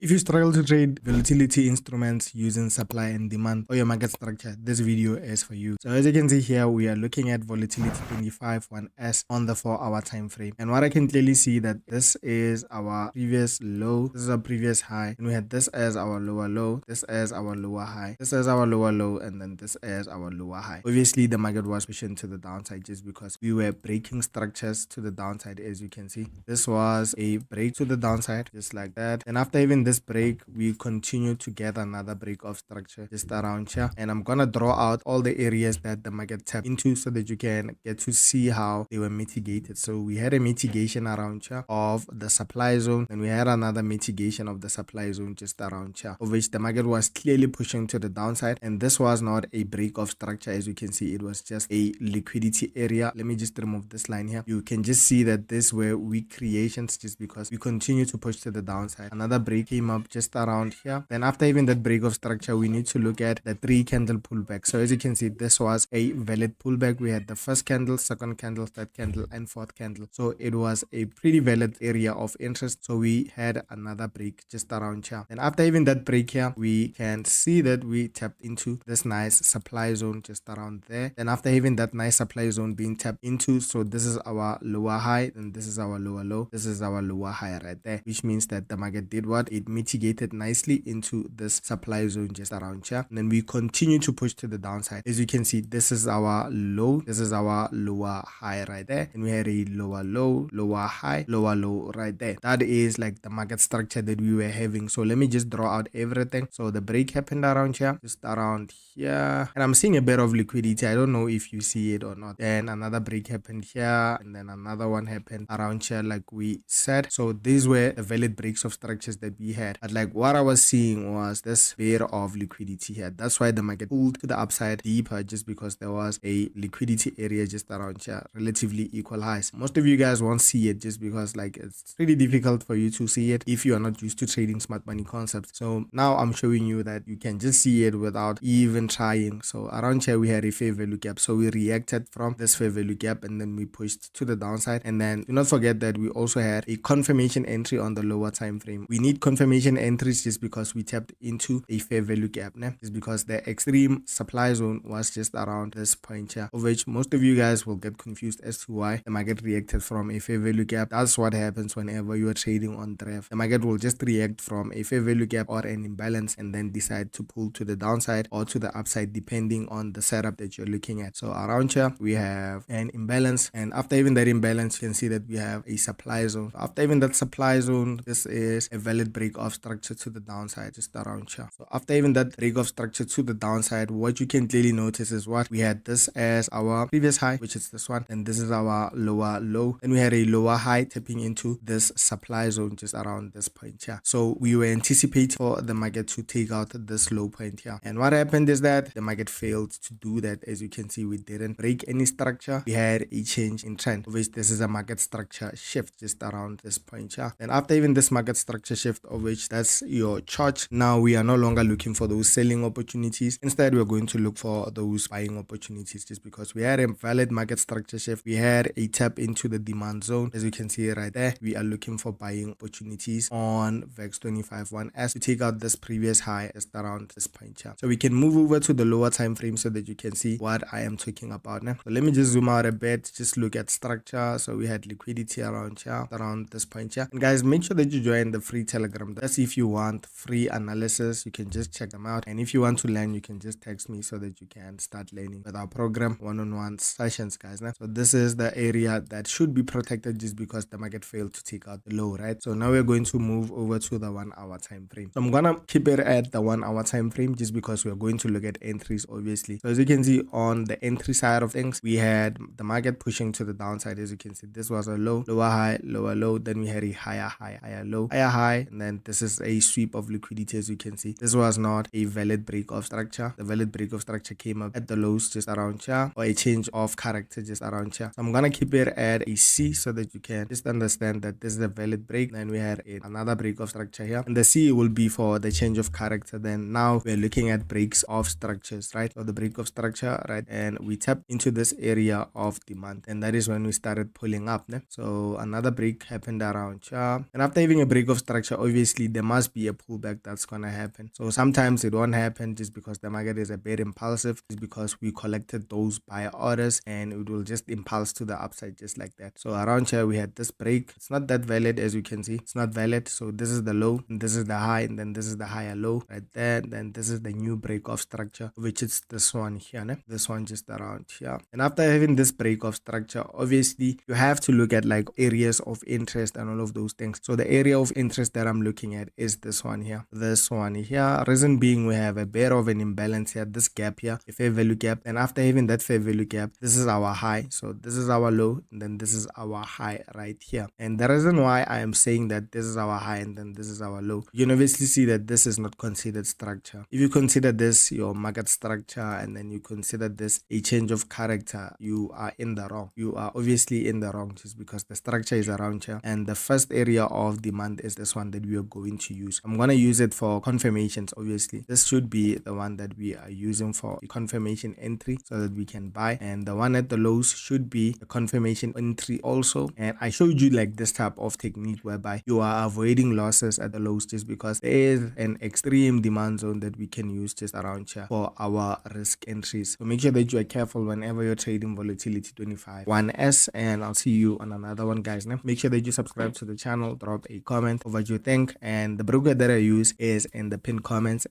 If you struggle to trade volatility instruments using supply and demand or your market structure, this video is for you. So as you can see here, we are looking at volatility 25-1S on the 4-hour time frame. And what I can clearly see that this is our previous low, this is our previous high, and we had this as our lower low, this as our lower high, this as our lower low, and then this as our lower high. Obviously, the market was pushing to the downside just because we were breaking structures to the downside. As you can see, this was a break to the downside, just like that. And after even this break, we continue to get another break of structure just around here, and I'm gonna draw out all the areas that the market tapped into so that you can get to see how they were mitigated. So we had a mitigation around here of the supply zone, and we had another mitigation of the supply zone just around here, of which the market was clearly pushing to the downside. And this was not a break of structure. As you can see, it was just a liquidity area. Let me just remove this line here. You can just see that this were weak creations just because we continue to push to the downside. Another break came up just around here. Then after even that break of structure, we need to look at the 3-candle pullback. So as you can see, this was a valid pullback. We had the first candle, second candle, third candle, and fourth candle. So it was a pretty valid area of interest. So we had another break just around here. And after even that break here, we can see that we tapped into this nice supply zone just around there. And after even that nice supply zone being tapped into, so this is our lower high, and this is our lower low, this is our lower high right there, which means that the market did what? It mitigated nicely into this supply zone just around here. And then we continue to push to the downside. As you can see, this is our low, this is our lower high right there, and we had a lower low, lower high, lower low right there. That is like the market structure that we were having. So let me just draw out everything. So the break happened around here, just around here, and I'm seeing a bit of liquidity. I don't know if you see it or not. Then another break happened here, and then another one happened around here, like we said. So these were the valid breaks of structures that we had. But like what I was seeing was this bit of liquidity here. That's why the market pulled to the upside deeper, just because there was a liquidity area just around here, relatively equal highs. Most of you guys won't see it just because like it's pretty difficult for you to see it if you are not used to trading smart money concepts. So now I'm showing you that you can just see it without even trying. So around here we had a fair value gap, so we reacted from this fair value gap, and then we pushed to the downside. And then do not forget that we also had a confirmation entry on the lower time frame. We need confirmation entries just because we tapped into a fair value gap, just because the extreme supply zone was just around this point here, of which most of you guys will get confused as to why the market reacted from a fair value gap. That's what happens whenever you are trading on draft. The market will just react from a fair value gap or an imbalance and then decide to pull to the downside or to the upside depending on the setup that you're looking at. So around here we have an imbalance, and after even that imbalance you can see that we have a supply zone. After even that supply zone, this is a valid break of structure to the downside just around here. So after even that break of structure to the downside, what you can clearly notice is what we had this as our previous high, which is this one, and this is our lower low, and we had a lower high tapping into this supply zone just around this point here. So we were anticipating for the market to take out this low point here, and what happened is that the market failed to do that. As you can see, we didn't break any structure. We had a change in trend, of which this is a market structure shift just around this point here. And after even this market structure shift, of which that's your chart, now we are no longer looking for those selling opportunities. Instead, we're going to look for those buying opportunities, just because we had a valid market structure shift. We had a tap into the demand zone. As you can see right there, we are looking for buying opportunities on VEX 25-1S to take out this previous high just around this point here. So we can move over to the lower time frame so that you can see what I am talking about now. So let me just zoom out a bit, just look at structure. So we had liquidity around here, around this point here. And guys, make sure that you join the free Telegram. That's if you want free analysis, you can just check them out. And if you want to learn, you can just text me so that you can start learning with our program one-on-one sessions, guys. So this is the area that should be protected just because the market failed to take out the low, right? So now we're going to move over to the 1-hour time frame. So I'm gonna keep it at the 1-hour time frame just because we're going to look at entries, obviously. So as you can see on the entry side of things, we had the market pushing to the downside. As you can see, this was a low, lower high, lower low, then we had a higher high, higher low, higher high, and then this is a sweep of liquidity. As you can see, this was not a valid break of structure. The valid break of structure came up at the lows just around here, or a change of character just around here. So I'm gonna keep it at a C so that you can just understand that this is a valid break. Then we had another break of structure here, and the C will be for the change of character. Then now we're looking at breaks of structures, right? So the break of structure, right, and we tapped into this area of demand, and that is when we started pulling up. So another break happened around here, and after having a break of structure, obviously obviously there must be a pullback that's gonna happen. So sometimes it won't happen just because the market is a bit impulsive, just because we collected those buy orders and it will just impulse to the upside just like that. So around here we had this break. It's not that valid, as you can see. It's not valid. So this is the low, and this is the high, and then this is the higher low right there. And then this is the new break of structure, which is this one here, né? This one just around here. And after having this break of structure, obviously you have to look at like areas of interest and all of those things. So the area of interest that I'm looking at is this one here. This one here. Reason being, we have a bit of an imbalance here, this gap here, a fair value gap. And after having that fair value gap, this is our high. So this is our low, and then this is our high right here. And the reason why I am saying that this is our high and then this is our low, you can obviously see that this is not considered structure. If you consider this your market structure and then you consider this a change of character, you are in the wrong. You are obviously in the wrong, just because the structure is around here, and the first area of demand is this one that we are going to use. I'm gonna use it for confirmations. Obviously this should be the one that we are using for the confirmation entry so that we can buy, and the one at the lows should be the confirmation entry also. And I showed you like this type of technique whereby you are avoiding losses at the lows, just because there is an extreme demand zone that we can use just around here for our risk entries. So make sure that you are careful whenever you're trading volatility 25 1S, and I'll see you on another one, guys. Now make sure that you subscribe to the channel, drop a comment of what you think, and the broker that I use is in the pinned comments.